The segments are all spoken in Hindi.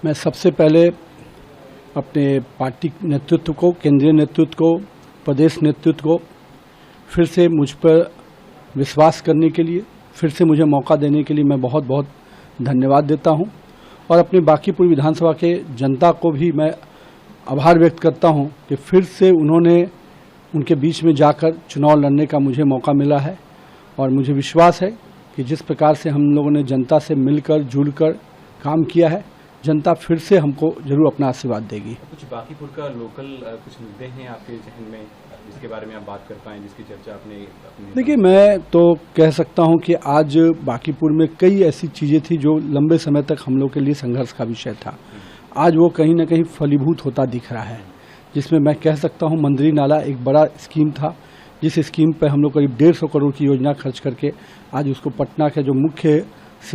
मैं सबसे पहले अपने पार्टी नेतृत्व को, केंद्रीय नेतृत्व को, प्रदेश नेतृत्व को फिर से मुझ पर विश्वास करने के लिए, फिर से मुझे मौका देने के लिए मैं बहुत बहुत धन्यवाद देता हूं। और अपनी बांकीपुर विधानसभा के जनता को भी मैं आभार व्यक्त करता हूं कि फिर से उन्होंने उनके बीच में जाकर चुनाव लड़ने का मुझे मौका मिला है। और मुझे विश्वास है कि जिस प्रकार से हम लोगों ने जनता से मिलकर जुड़कर काम किया है, जनता फिर से हमको जरूर अपना आशीर्वाद देगी। कुछ बांकीपुर का लोकल कुछ मुद्दे हैं आपके जहन में जिसके बारे में आप बात कर पाएं, जिसकी चर्चा आपने देखिए, मैं तो कह सकता हूं कि आज बांकीपुर में कई ऐसी चीजें थी जो लंबे समय तक हम लोग के लिए संघर्ष का विषय था। आज वो कहीं ना कहीं फलीभूत होता दिख रहा है, जिसमें मैं कह सकता हूं मंदिरी नाला एक बड़ा स्कीम था, जिस स्कीम पर हम लोग करीब 150 करोड़ की योजना खर्च करके आज उसको पटना का जो मुख्य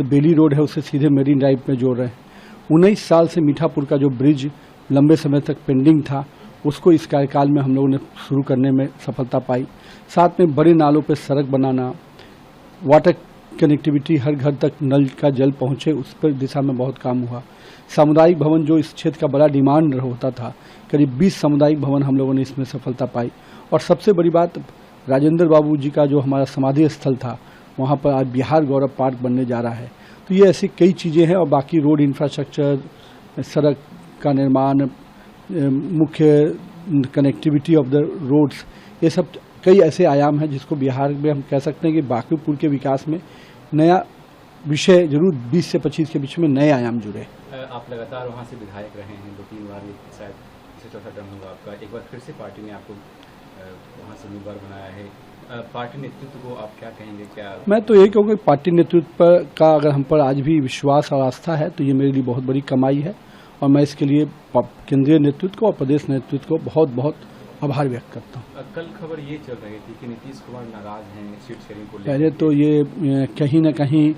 बेली रोड है उसे सीधे मेरीन ड्राइव में जोड़ रहे हैं। 19 साल से मीठापुर का जो ब्रिज लंबे समय तक पेंडिंग था, उसको इस कार्यकाल में हम लोगों ने शुरू करने में सफलता पाई। साथ में बड़े नालों पर सड़क बनाना, वाटर कनेक्टिविटी, हर घर तक नल का जल पहुंचे, उस पर दिशा में बहुत काम हुआ। सामुदायिक भवन जो इस क्षेत्र का बड़ा डिमांड होता था, करीब 20 सामुदायिक भवन हम लोगों ने इसमें सफलता पाई। और सबसे बड़ी बात, राजेंद्र बाबू जी का जो हमारा समाधि स्थल था, वहाँ पर आज बिहार गौरव पार्क बनने जा रहा है। तो ये ऐसी कई चीज़ें हैं। और बाकी रोड इंफ्रास्ट्रक्चर, सड़क का निर्माण, मुख्य कनेक्टिविटी ऑफ द रोड्स, ये सब कई ऐसे आयाम हैं जिसको बिहार में हम कह सकते हैं कि बांकीपुर के विकास में नया विषय जरूर 20 से 25 के बीच में नए आयाम जुड़े। आप लगातार वहाँ से विधायक रहे हैं, 2-3 बार, शायद इसे चौथा टर्म होगा आपका। एक बार फिर से पार्टी ने आपको वहाँ से उम्मीदवार बनाया है। पार्टी नेतृत्व को आप क्या कहेंगे? क्या मैं तो यही कहूँगा, पार्टी नेतृत्व का अगर हम पर आज भी विश्वास और आस्था है तो ये मेरे लिए बहुत बड़ी कमाई है। और मैं इसके लिए केंद्रीय नेतृत्व को और प्रदेश नेतृत्व को बहुत बहुत आभार व्यक्त करता हूँ। कल खबर ये चल रही थी कि नीतीश कुमार नाराज हैं सीट शेयरिंग को लेकर। पहले तो ये कहीं ना कहीं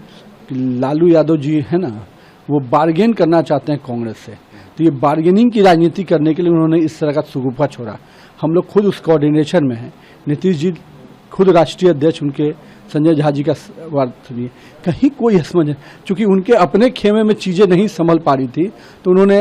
लालू यादव जी है ना, वो बार्गेन करना चाहते हैं कांग्रेस से। तो ये बार्गेनिंग की राजनीति करने के लिए उन्होंने इस तरह का सुगुफा छोड़ा। हम लोग खुद उस कोऑर्डिनेशन में हैं। नीतीश जी खुद राष्ट्रीय अध्यक्ष उनके संजय झा जी का वार्ता सुनिए, कहीं कोई समझ, चूंकि उनके अपने खेमे में चीज़ें नहीं संभल पा रही थी तो उन्होंने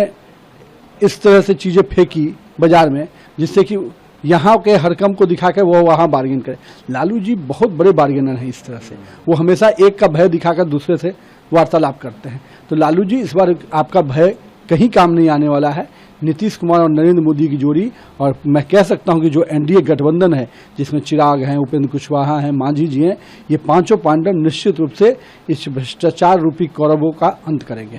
इस तरह से चीज़ें फेंकी बाजार में, जिससे कि यहाँ के हरकम को दिखा के वो वहाँ बार्गेन करे। लालू जी बहुत बड़े बार्गेनर हैं। इस तरह से वो हमेशा एक का भय दिखाकर दूसरे से वार्तालाप करते हैं। तो लालू जी, इस बार आपका भय कहीं काम नहीं आने वाला है। नीतीश कुमार और नरेंद्र मोदी की जोड़ी, और मैं कह सकता हूं कि जो एनडीए गठबंधन है, जिसमें चिराग हैं, उपेंद्र कुशवाहा हैं, मांझी जी हैं, ये पांचों पांडव निश्चित रूप से इस भ्रष्टाचार रूपी कौरवों का अंत करेंगे।